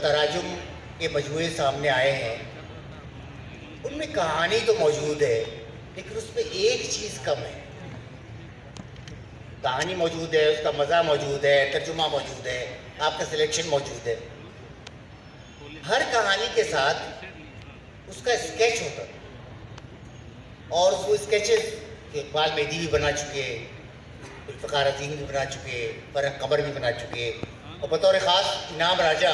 तराजुम के मजमूए सामने आए हैं, उनमें कहानी तो मौजूद है लेकिन उसमें एक चीज़ कम है। कहानी मौजूद है, उसका मज़ा मौजूद है, तर्जुमा मौजूद है, आपका सिलेक्शन मौजूद है। हर कहानी के साथ उसका स्केच होता है और वो स्केचेस इकबाल मेहदी भी बना चुके, फ़ख़्र अज़ीम भी बना चुके, फरह कमर भी बना चुके और बतौर ख़ास इनाम राजा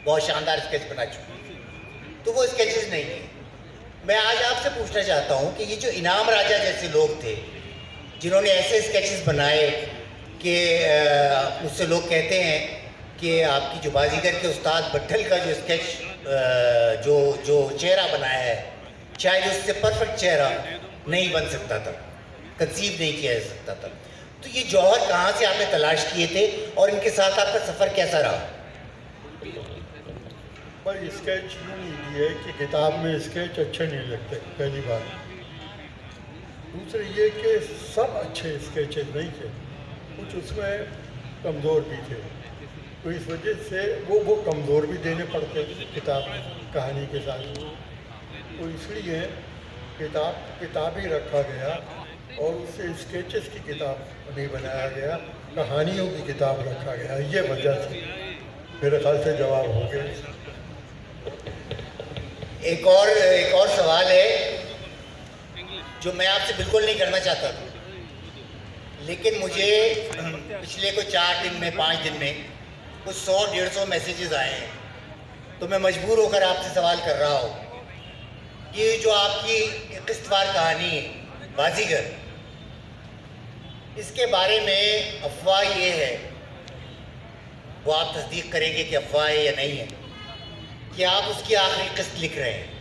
बहुत शानदार स्केच बना चुके। तो वो स्केचेस नहीं है। मैं आज आपसे पूछना चाहता हूँ कि ये जो इनाम राजा जैसे लोग थे जिन्होंने ऐसे स्केचेस बनाए कि मुझसे लोग कहते हैं कि आपकी जो बाजीगर के उस्ताद भट्टल का जो स्केच जो चेहरा बनाया है शायद उससे परफेक्ट चेहरा नहीं बन सकता था, कंसीव नहीं किया जा सकता था। तो ये जौहर कहाँ से आपने तलाश किए थे और इनके साथ आपका सफ़र कैसा रहा? पर स्केच यूँ लीजिए कि किताब में स्केच अच्छे नहीं लगते, पहली बात। दूसरे ये कि सब अच्छे स्केचेस नहीं थे, कुछ उसमें कमज़ोर भी थे, तो इस वजह से वो कमज़ोर भी देने पड़ते किताब कहानी के साथ। तो इसलिए किताब ही रखा गया और उससे स्केचेस की किताब नहीं बनाया गया, कहानियों की किताब रखा गया। ये वजह थी। मेरे ख्याल से जवाब हो गया। एक और सवाल है जो मैं आपसे बिल्कुल नहीं करना चाहता था, लेकिन मुझे पिछले कोई 4 दिन में 5 दिन में कुछ 100-150 मैसेजेस आए हैं, तो मैं मजबूर होकर आपसे सवाल कर रहा हूँ। ये जो आपकी किस्तवार कहानी है बाजीगर, इसके बारे में अफवाह ये है, वो आप तस्दीक करेंगे कि अफवाह है या नहीं है, कि आप उसकी आखिरी किस्त लिख रहे हैं।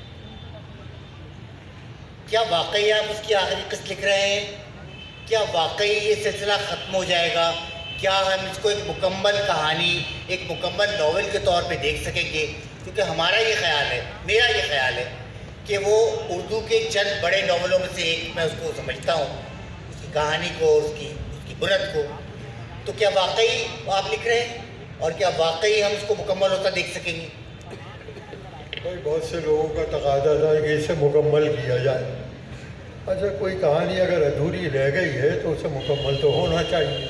क्या वाकई आप उसकी आखिरी किस्त लिख रहे हैं? क्या वाकई ये सिलसिला ख़त्म हो जाएगा? क्या हम इसको एक मुकम्मल कहानी, एक मुकम्मल नॉवेल के तौर पे देख सकेंगे? क्योंकि हमारा ये ख्याल है, मेरा ये ख्याल है कि वो उर्दू के चंद बड़े नॉवलों में से एक मैं उसको समझता हूँ, उसकी कहानी को, उसकी बुनत को। तो क्या वाकई आप लिख रहे हैं और क्या वाकई हम उसको मुकम्मल होता देख सकेंगे? भाई बहुत से लोगों का तकाजा था कि इसे मुकम्मल किया जाए। अच्छा, कोई कहानी अगर अधूरी रह गई है तो उसे मुकम्मल तो होना चाहिए।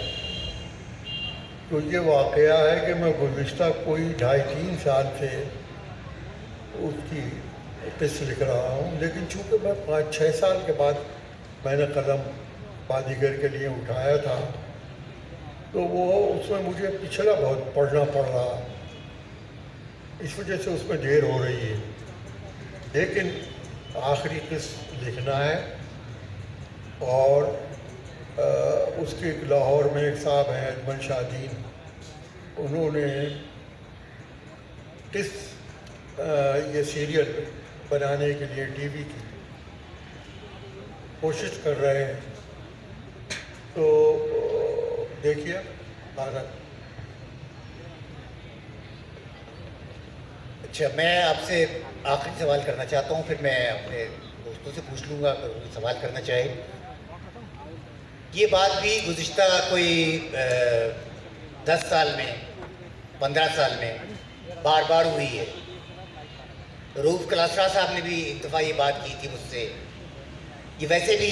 तो ये वाक़या है कि मैं गुज़िश्ता कोई 2.5-3 साल से उसकी किस्त लिख रहा हूँ, लेकिन चूँकि मैं 5-6 साल के बाद मैंने कलम बाजीगर के लिए उठाया था, तो वो उसमें मुझे पिछला बहुत पढ़ना पड़ रहा, इस वजह से उसमें देर हो रही है। लेकिन आखिरी किस्त लिखना है और उसके लाहौर में एक साहब हैं अजमल शादीन, उन्होंने किस्त ये सीरियल बनाने के लिए टीवी की कोशिश कर रहे हैं। तो देखिए भारत। अच्छा, मैं आपसे आखिरी सवाल करना चाहता हूँ, फिर मैं अपने दोस्तों से पूछ लूँगा अगर कोई सवाल करना चाहे। ये बात भी गुज़िश्ता कोई 10 साल में, 15 साल में बार बार हुई है। रूफ कलासरा साहब ने भी एक दफ़ा ये बात की थी मुझसे, ये वैसे भी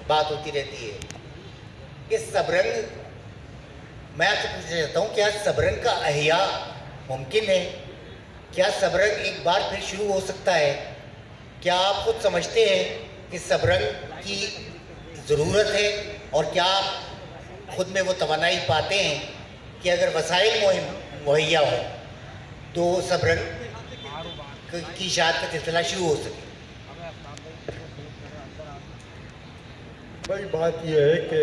बात होती रहती है कि सबरंग, मैं आपसे पूछना चाहता हूँ, क्या सबरंग का अहिया मुमकिन है? क्या सबरंग एक बार फिर शुरू हो सकता है? क्या आप खुद समझते हैं कि सबरंग की ज़रूरत है और क्या आप खुद में वो तवानाई पाते हैं कि अगर वसाइल मुहैया हो तो सबरंग की इशाअत का सिलसिला शुरू हो सके? भाई बात यह है कि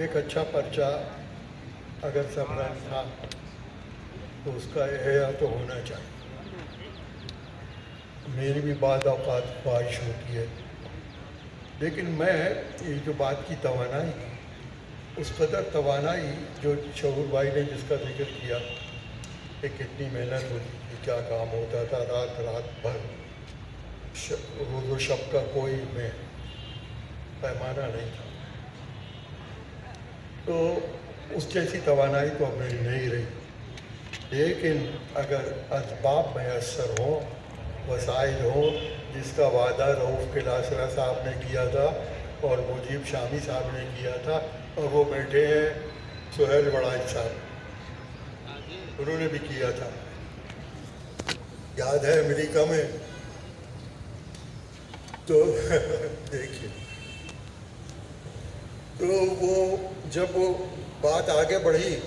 एक अच्छा पर्चा अगर सबरंग था तो उसका एहया तो होना चाहिए। मेरी भी बाद औक़ात ख्वाहिश होती है, लेकिन मैं ये जो बात की तवानाई, उस कदर तवानाई जो शहूर भाई ने जिसका जिक्र किया कि कितनी मेहनत होती थी, क्या काम होता था, रात भर, रोज़ व शब का कोई में पैमाना नहीं था। तो उस जैसी तवानाई तो अब मेरी नहीं रही। لیکن اگر اسباب میسر ہوں، وسائل ہوں، جس کا وعدہ رؤف کلاسرا صاحب نے کیا تھا اور مجیب شامی صاحب نے کیا تھا، اور وہ بیٹھے ہیں سہیل وڑائی صاحب، انہوں نے بھی کیا تھا، یاد ہے امریکہ میں. تو دیکھیے، تو وہ جب وہ بات آگے بڑھی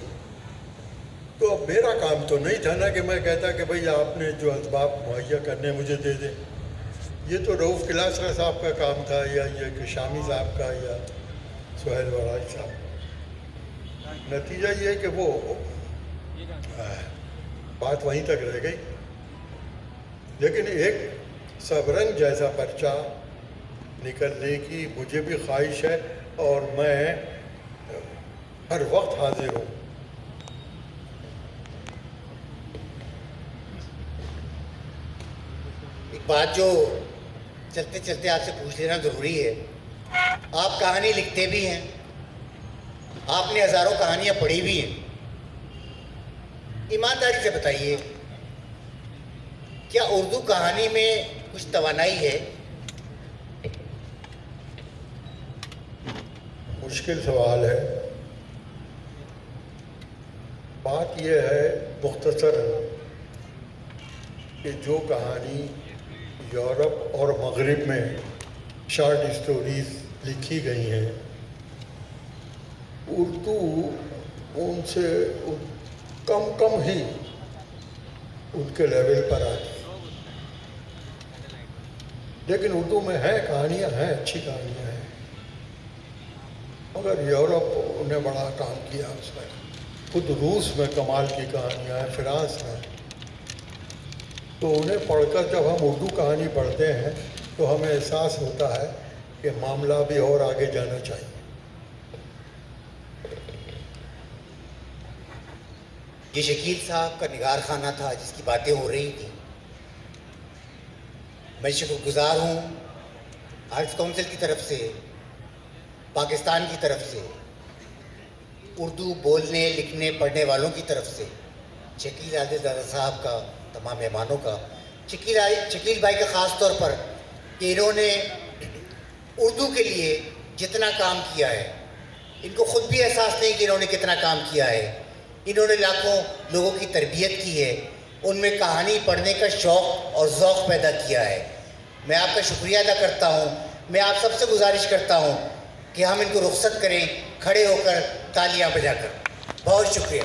تو اب میرا کام تو نہیں تھا نا کہ میں کہتا کہ بھئی آپ نے جو اسباب مہیا کرنے مجھے دے دیں. یہ تو رؤف کلاسرا صاحب کا کام تھا، یا یہ کہ شامی صاحب کا، یا سہیل وڑائی صاحب. نتیجہ یہ کہ وہ بات وہیں تک رہ گئی. لیکن ایک سبرنگ جیسا پرچہ نکلنے کی مجھے بھی خواہش ہے، اور میں ہر وقت حاضر ہوں. ایک بات جو چلتے چلتے آپ سے پوچھ لینا ضروری ہے، آپ کہانی لکھتے بھی ہیں، آپ نے ہزاروں کہانیاں پڑھی بھی ہیں. ایمانداری سے بتائیے، کیا اردو کہانی میں کچھ توانائی ہے؟ مشکل سوال ہے. بات یہ ہے مختصر کہ جو کہانی یورپ اور مغرب میں شارٹ اسٹوریز لکھی گئی ہیں، اردو ان سے کم ہی ان کے لیول پر آتی ہے. لیکن اردو میں ہیں کہانیاں ہیں، اچھی کہانیاں ہیں، مگر یورپ نے بڑا کام کیا اس میں. خود روس میں کمال کی کہانیاں ہیں، فرانس میں. تو انہیں پڑھ کر جب ہم اردو کہانی پڑھتے ہیں تو ہمیں احساس ہوتا ہے کہ معاملہ بھی اور آگے جانا چاہیے. یہ شکیل صاحب کا نگار خانہ تھا جس کی باتیں ہو رہی تھیں. میں شکر گزار ہوں آرٹس کونسل کی طرف سے، پاکستان کی طرف سے، اردو بولنے لکھنے پڑھنے والوں کی طرف سے، شکیل عادل زادہ صاحب کا، تمام مہمانوں کا، شکیل بھائی کا خاص طور پر، کہ انہوں نے اردو کے لیے جتنا کام کیا ہے، ان کو خود بھی احساس نہیں کہ انہوں نے کتنا کام کیا ہے. انہوں نے لاکھوں لوگوں کی تربیت کی ہے، ان میں کہانی پڑھنے کا شوق اور ذوق پیدا کیا ہے. میں آپ کا شکریہ ادا کرتا ہوں. میں آپ سب سے گزارش کرتا ہوں کہ ہم ان کو رخصت کریں کھڑے ہو کر، تالیاں بجا کر. بہت شکریہ.